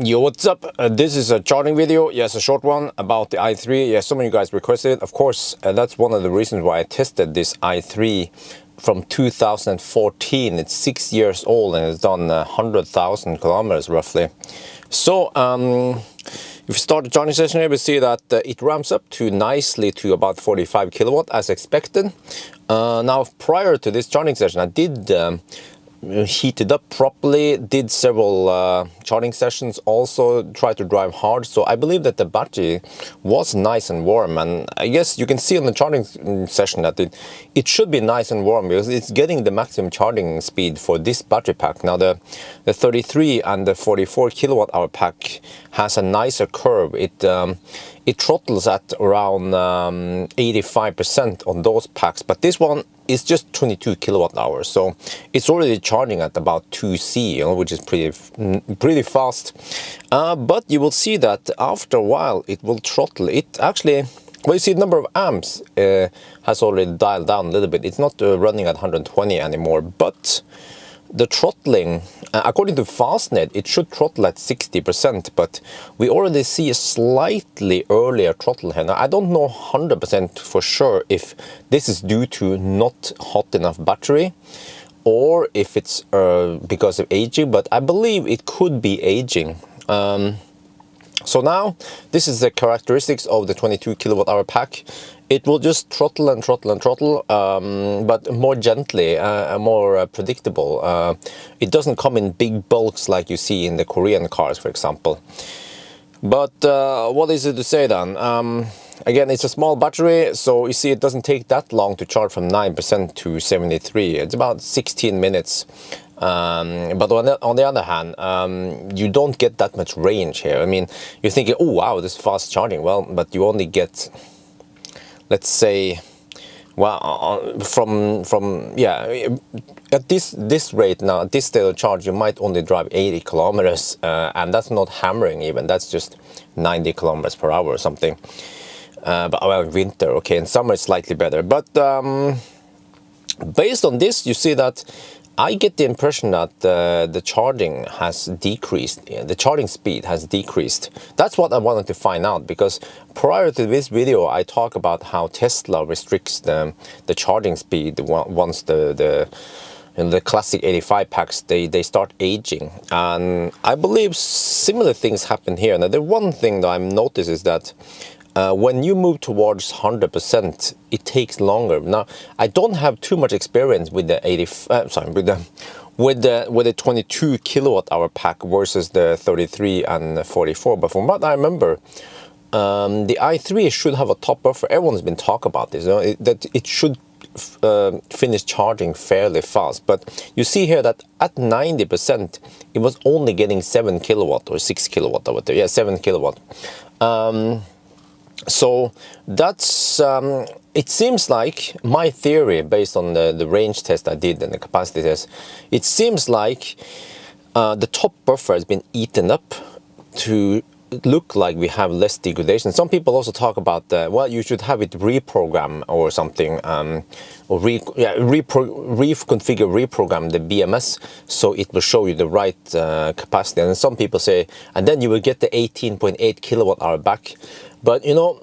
Yo, what's up? This is a charging video. Yes, a short one about the i3. Yeah, some of you guys requested it. Of course, that's one of the reasons why I tested this i3 from 2014. It's 6 years old and it's done 100,000 kilometers roughly. So, if you start the charging session here, we see that it ramps up to nicely to about 45 kilowatt as expected. Now, prior to this charging session, I did heated up properly, did several charging sessions, also tried to drive hard, so I believe that the battery was nice and warm, and I guess you can see on the charging session that it should be nice and warm because it's getting the maximum charging speed for this battery pack. Now the 33 and the 44 kilowatt hour pack has a nicer curve. It throttles at around 85% on those packs, but this one is just 22 kilowatt hours, so it's already charging at about 2C, you know, which is pretty fast. But you will see that after a while it will throttle. It actually, well, you see the number of amps has already dialed down a little bit. It's not running at 120 anymore, but the throttling, according to Fastnet, it should throttle at 60%, but we already see a slightly earlier throttle here. Now, I don't know 100% for sure if this is due to not hot enough battery or if it's because of aging, but I believe it could be aging. So now, this is the characteristics of the 22 kilowatt hour pack. It will just throttle and throttle and throttle, but more gently, more predictable. It doesn't come in big bulks like you see in the Korean cars, for example. But what is it to say then? Again, it's a small battery, so you see it doesn't take that long to charge from 9% to 73%. It's about 16 minutes. But on the other hand, you don't get that much range here. I mean, you're thinking, oh wow, this is fast charging. Well, but you only get, let's say, well, yeah, at this rate now, at this state of charge, you might only drive 80 kilometers, and that's not hammering even. That's just 90 kilometers per hour or something. But well, in winter, okay, in summer it's slightly better. But based on this, you see that I get the impression that the charging has decreased, the charging speed has decreased. That's what I wanted to find out, because prior to this video I talk about how Tesla restricts the charging speed once the classic 85 packs they start aging, and I believe similar things happen here. Now the one thing that I've noticed is that when you move towards 100%, it takes longer. Now, I don't have too much experience with the with the 22 kilowatt hour pack versus the 33 and 44. But from what I remember, the i3 should have a top buffer. Everyone's been talking about this, you know, that it should finish charging fairly fast. But you see here that at 90%, it was only getting 7 kilowatt or 6 kilowatt over there. Yeah, 7 kilowatt. So that's, it seems like, my theory based on the range test I did and the capacity test, it seems like the top buffer has been eaten up to look like we have less degradation. Some people also talk about, well, you should have it reprogram or something, or reprogram the BMS so it will show you the right capacity. And some people say, and then you will get the 18.8 kilowatt hour back. But you know,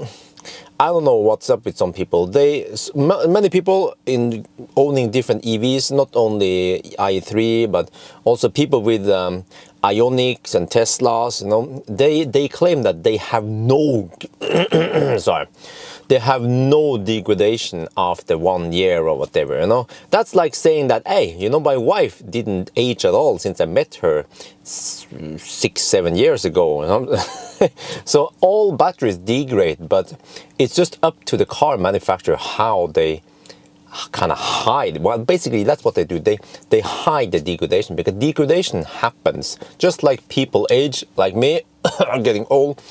I don't know what's up with some people. Many people in owning different EVs, not only i3, but also people with Ioniqs and Teslas, you know, they claim that they have no sorry, they have no degradation after 1 year or whatever, you know. That's like saying that, hey, you know, my wife didn't age at all since I met her 6-7 years ago, you know? So all batteries degrade, but it's just up to the car manufacturer how they kind of hide. Well, basically that's what they do. They hide the degradation, because degradation happens just like people age, like me. I'm getting old.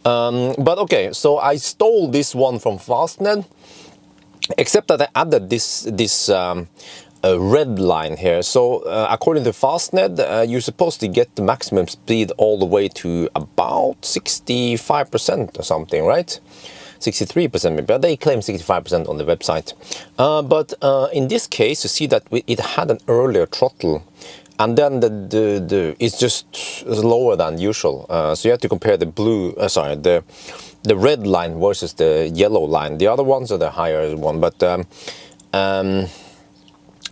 But okay, so I stole this one from Fastnet, except that I added this red line here. So according to Fastnet, you're supposed to get the maximum speed all the way to about 65% or something, right? 63% maybe, but they claim 65% on the website. But in this case, you see that it had an earlier throttle and then it's just lower than usual. So you have to compare the the red line versus the yellow line. The other ones are the higher one, but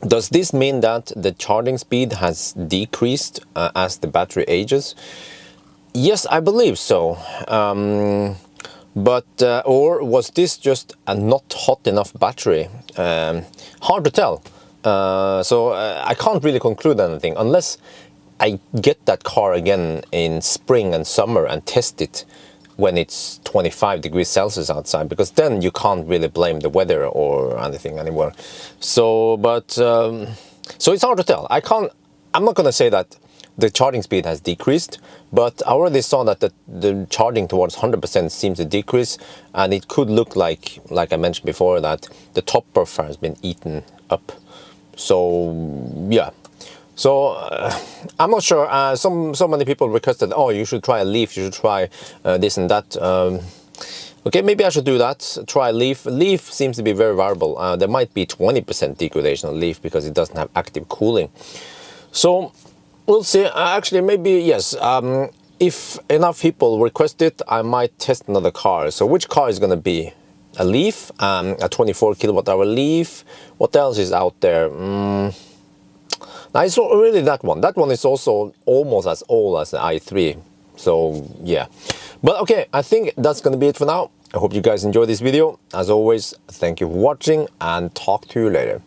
does this mean that the charging speed has decreased as the battery ages? Yes, I believe so. But or was this just a not hot enough battery? Hard to tell. So I can't really conclude anything unless I get that car again in spring and summer and test it when it's 25 degrees Celsius outside, because then you can't really blame the weather or anything anymore. So, but so it's hard to tell. I'm not gonna say that the charging speed has decreased, but I already saw that the charging towards 100% seems to decrease, and it could look like I mentioned before, that the top buffer has been eaten up. So yeah. So I'm not sure. So many people requested, oh, you should try a Leaf, you should try this and that. Okay, maybe I should do that. Try Leaf. Leaf seems to be very variable. There might be 20% degradation on Leaf because it doesn't have active cooling. So we'll see. Actually, maybe yes. If enough people request it, I might test another car. So which car is going to be? A Leaf, a 24 kWh Leaf. What else is out there? Now, it's not really that one. That one is also almost as old as the i3. So yeah. But okay, I think that's going to be it for now. I hope you guys enjoyed this video. As always, thank you for watching and talk to you later.